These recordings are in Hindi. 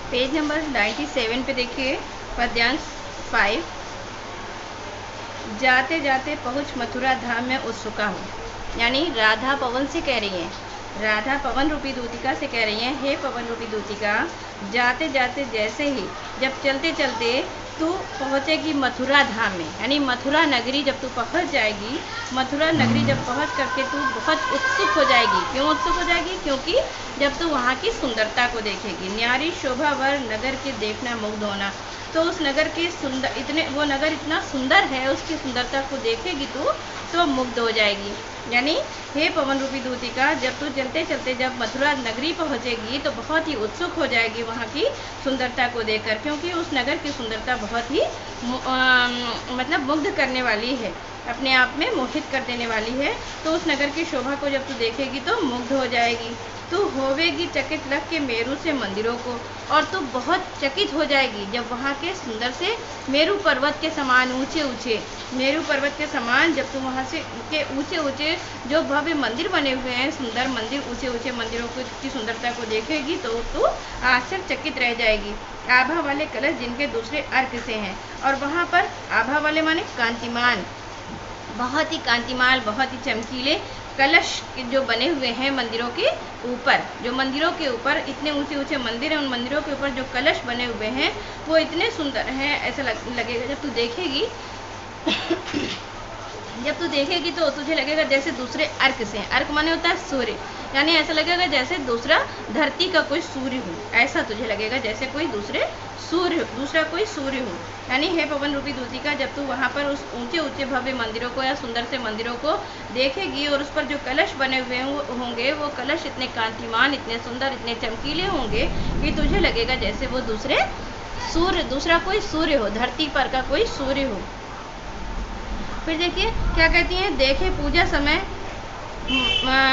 पेज नंबर 97 पे देखिए पद्यांश 5। जाते जाते पहुँच मथुरा धाम में उत्सुका हो, यानी राधा पवन से कह रही है, राधा पवन रूपी दूतिका से कह रही है, हे पवन रूपी दूतिका, जाते जाते जैसे ही जब चलते चलते तू पहुँचेगी मथुरा धाम में, यानी मथुरा नगरी जब तू पहुँच जाएगी, मथुरा नगरी जब पहुँच करके तू बहुत उत्सुक हो जाएगी। क्यों उत्सुक हो जाएगी? क्योंकि जब तू वहाँ की सुंदरता को देखेगी। न्यारी शोभा वर नगर के देखना मुग्ध होना, तो उस नगर के वो नगर इतना सुंदर है, उसकी सुंदरता को देखेगी तो मुग्ध हो जाएगी। यानी हे पवन रूपी दूतिका, जब तू चलते चलते जब मथुरा नगरी पहुंचेगी तो बहुत ही उत्सुक हो जाएगी वहाँ की सुंदरता को देखकर, क्योंकि उस नगर की सुंदरता बहुत ही मतलब मुग्ध करने वाली है, अपने आप में मोहित कर देने वाली है। तो उस नगर की शोभा को जब तू देखेगी तो मुग्ध हो जाएगी। तू होवेगी चकित लग के मेरू से मंदिरों को, और तू बहुत चकित हो जाएगी जब वहाँ के सुंदर से मेरू पर्वत के समान ऊंचे ऊंचे, मेरू पर्वत के समान जब तू वहाँ से के ऊंचे ऊंचे जो भव्य मंदिर बने हुए हैं, सुंदर मंदिर, ऊंचे ऊंचे मंदिरों की सुंदरता को देखेगी तो तू आश्चर्यचकित रह जाएगी। आभा वाले कलश जिनके दूसरे अर्क से हैं, और वहाँ पर आभा वाले माने कांतिमान, बहुत ही कांतिमान, बहुत ही चमकीले कलश जो बने हुए हैं मंदिरों के ऊपर, जो मंदिरों के ऊपर इतने ऊंचे ऊंचे मंदिर हैं, उन मंदिरों के ऊपर जो कलश बने हुए हैं वो इतने सुंदर हैं, ऐसा लगेगा जब तू देखेगी जब तू देखेगी तो तुझे लगेगा जैसे दूसरे अर्क से, अर्क माने होता है सूर्य, यानी ऐसा लगेगा जैसे दूसरा धरती का कोई सूर्य हो, ऐसा तुझे लगेगा जैसे कोई दूसरा कोई सूर्य हो। यानी हे पवन रूपी दूतिका, जब तू वहाँ पर उस ऊंचे ऊंचे भव्य मंदिरों को या सुंदर से मंदिरों को देखेगी और उस पर जो कलश बने हुए होंगे वो कलश इतने कांतिमान, इतने सुंदर, इतने चमकीले होंगे कि तुझे लगेगा जैसे वो दूसरा कोई सूर्य हो, धरती पर का कोई सूर्य हो। फिर देखिए क्या कहती हैं, देखे पूजा समय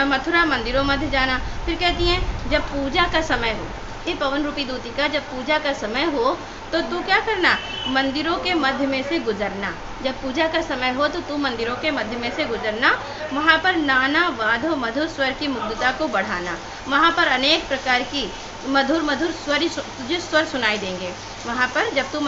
मथुरा मंदिरों मध्य जाना। फिर कहती हैं जब पूजा का समय हो, ये पवन रूपी दूतिका, जब पूजा का समय हो तो तू क्या करना, मंदिरों के मध्य में से गुजरना। जब पूजा का समय हो तो तू मंदिरों के मध्य में से गुजरना, वहाँ पर नाना वादो मधुर स्वर की मुग्धता को बढ़ाना। वहाँ पर अनेक प्रकार की मधुर मधुर तुझे स्वर सुनाई देंगे। वहाँ पर जब तू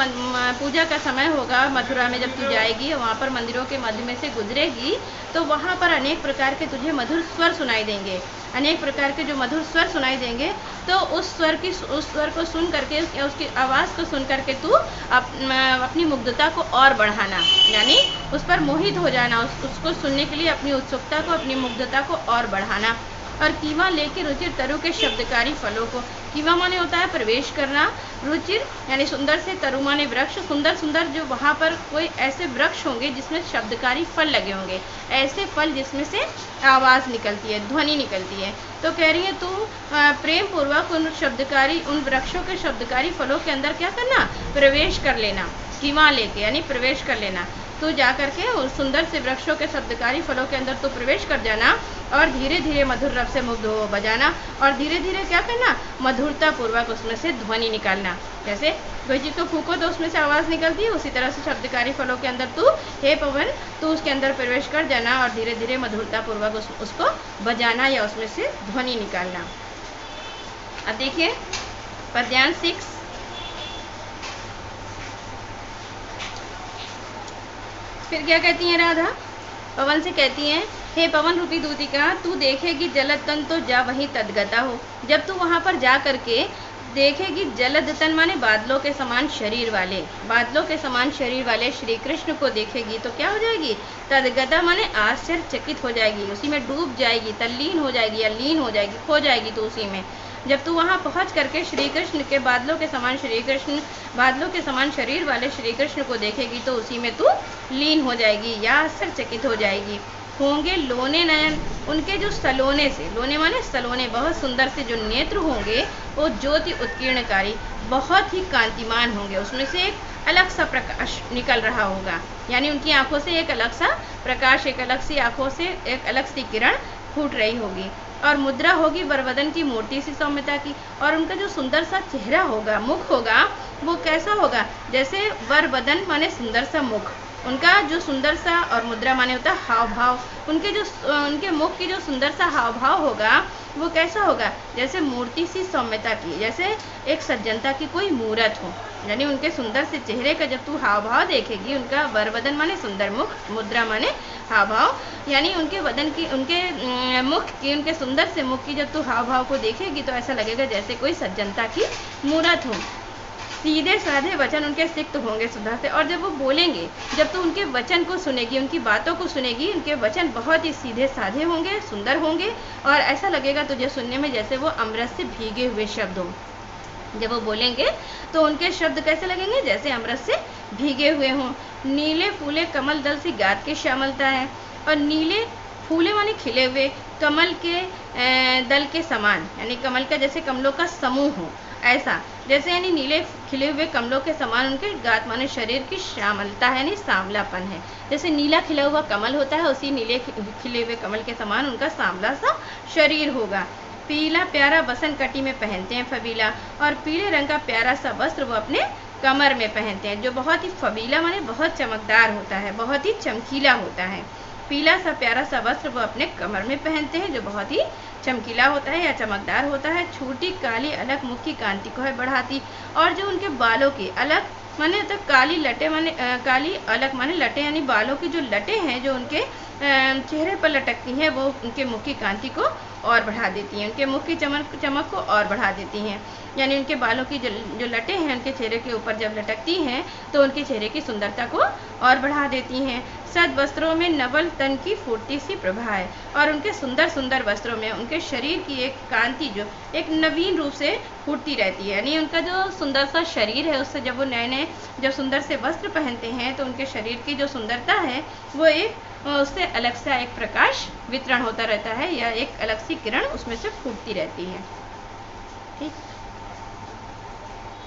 पूजा का समय होगा, मथुरा में जब तू जाएगी, वहाँ पर मंदिरों के मध्य में से गुजरेगी तो वहाँ पर अनेक प्रकार के तुझे मधुर स्वर सुनाई देंगे। अनेक प्रकार के जो मधुर स्वर सुनाई देंगे तो उस स्वर को सुन करके, उसकी आवाज़ को सुन करके तू अपनी मुग्धता को और बढ़ाना, यानी उस पर मोहित हो जाना, उसको सुनने के लिए अपनी उत्सुकता को, अपनी मुग्धता को और बढ़ाना। और कीवा लेके रुचिर तरु के शब्दकारी फलों को, कीवा माने होता है प्रवेश करना, रुचिर यानी सुंदर से, तरु माने वृक्ष, सुंदर सुंदर जो वहाँ पर कोई ऐसे वृक्ष होंगे जिसमें शब्दकारी फल लगे होंगे, ऐसे फल जिसमें से आवाज़ निकलती है, ध्वनि निकलती है। तो कह रही है तू प्रेम पूर्वक उन वृक्षों के शब्दकारी फलों के अंदर क्या करना, प्रवेश कर लेना, कीवा लेके यानी प्रवेश कर लेना। तू जा करके उस सुंदर से वृक्षों के शब्दकारी फलों के अंदर तो प्रवेश कर जाना और धीरे धीरे मधुर रव से मुग्ध हो बजाना, और धीरे धीरे क्या करना, मधुरता पूर्वक उसमें से ध्वनि निकालना। जैसे कोई चीज़ को फूको तो उसमें से आवाज़ निकलती है, उसी तरह से शब्दकारी फलों के अंदर तू, हे पवन, तू उसके अंदर प्रवेश कर जाना और धीरे धीरे मधुरता पूर्वक उसको बजाना या उसमें से ध्वनि निकालना। अब देखिए पद्यांश 6। फिर क्या कहती हैं राधा, पवन से कहती हैं, हे पवन रूपी दूतिका, तू देखेगी जलद तन तो जा वहीं तदगता हो। जब तू वहाँ पर जा करके देखेगी जलद तन माने बादलों के समान शरीर वाले, बादलों के समान शरीर वाले श्री कृष्ण को देखेगी तो क्या हो जाएगी, तदगता माने आश्चर्यचकित हो जाएगी, उसी में डूब जाएगी, तल्लीन हो जाएगी या लीन हो जाएगी, खो जाएगी तो उसी में। जब तू वहाँ पहुँच करके श्री कृष्ण के बादलों के समान शरीर वाले श्री कृष्ण को देखेगी तो उसी में तू लीन हो जाएगी या आश्चर्यचकित हो जाएगी। होंगे लोने नयन, उनके जो सलोने से, लोने माने सलोने, बहुत सुंदर से जो नेत्र होंगे वो ज्योति उत्कीर्णकारी, बहुत ही कांतिमान होंगे, उसमें से एक अलग सा प्रकाश निकल रहा होगा, यानी उनकी आंखों से एक अलग सा प्रकाश, एक अलग सी आंखों से एक अलग सी किरण फूट रही होगी। और मुद्रा होगी वरवदन की मूर्ति सी सौम्यता की, और उनका जो सुंदर सा चेहरा होगा, मुख होगा, वो कैसा होगा, जैसे वरवदन माने सुंदर सा मुख, उनका जो सुंदर सा, और मुद्रा माने होता है हाव भाव, उनके मुख की जो सुंदर सा हाव भाव होगा वो कैसा होगा, जैसे मूर्ति सी सौम्यता की, जैसे एक सज्जनता की कोई मूरत हो। यानी उनके सुंदर से चेहरे का जब तू हाव भाव देखेगी, उनका वरवदन माने सुंदर मुख, मुद्रा माने हाव भाव, यानी उनके वदन की, उनके मुख की, उनके सुंदर से मुख की जब तू हाव भाव को देखेगी तो ऐसा लगेगा जैसे कोई सज्जनता की मूरत हो। सीधे साधे वचन उनके सिक्त होंगे सुधा से, और जब वो बोलेंगे, जब तू उनके वचन को सुनेगी, उनकी बातों को सुनेगी, उनके वचन बहुत ही सीधे साधे होंगे, सुंदर होंगे, और ऐसा लगेगा तुझे सुनने में जैसे वो अमृत से भीगे हुए शब्द हों। जब वो बोलेंगे तो उनके शब्द कैसे लगेंगे, जैसे अमृत से भीगे हुए हों। नीले फूले कमल दल सी गात के श्यामलता है, और नीले फूले माने खिले हुए, कमल के दल के समान, यानी कमल का जैसे कमलों का समूह हो, ऐसा, जैसे यानी नीले खिले हुए कमलों के समान उनके गात माने शरीर की श्यामलता है, यानी सांवलापन है। जैसे नीला खिला हुआ कमल होता है, उसी नीले खिले हुए कमल के समान उनका सांवला सा शरीर होगा। पीला प्यारा बसन कटी में पहनते हैं फबीला, और पीले रंग का प्यारा सा वस्त्र वो अपने कमर में पहनते हैं, जो बहुत ही फबीला माने बहुत चमकदार होता है, बहुत ही चमकीला होता है। पीला सा प्यारा सा वस्त्र वो अपने कमर में पहनते हैं, जो बहुत ही चमकीला होता है या चमकदार होता है। छोटी काली अलग मुख की कांति को है बढ़ाती, और जो उनके बालों की अलग माने तो काली लटे माने काली अलग माने लटे, यानी बालों की जो लटे हैं जो उनके चेहरे पर लटकती हैं, वो उनके मुख की कांति को और बढ़ा देती हैं, उनके मुख की चमक को और बढ़ा देती हैं। यानी उनके बालों की जो लटे हैं उनके चेहरे के ऊपर जब लटकती हैं तो उनके चेहरे की सुंदरता को और बढ़ा देती हैं। सद वस्त्रों में नवल तन की फुर्ती सी प्रभा है, और उनके सुंदर सुंदर वस्त्रों में उनके शरीर की एक कांति जो एक नवीन रूप से फूटती रहती है। यानी उनका जो सुंदर सा शरीर है, उससे जब वो नए नए जब सुंदर से वस्त्र पहनते हैं तो उनके शरीर की जो सुंदरता है वो एक उससे अलग सा एक प्रकाश वितरण होता रहता है, या एक अलग सी किरण उसमें से फूटती रहती है। ठीक।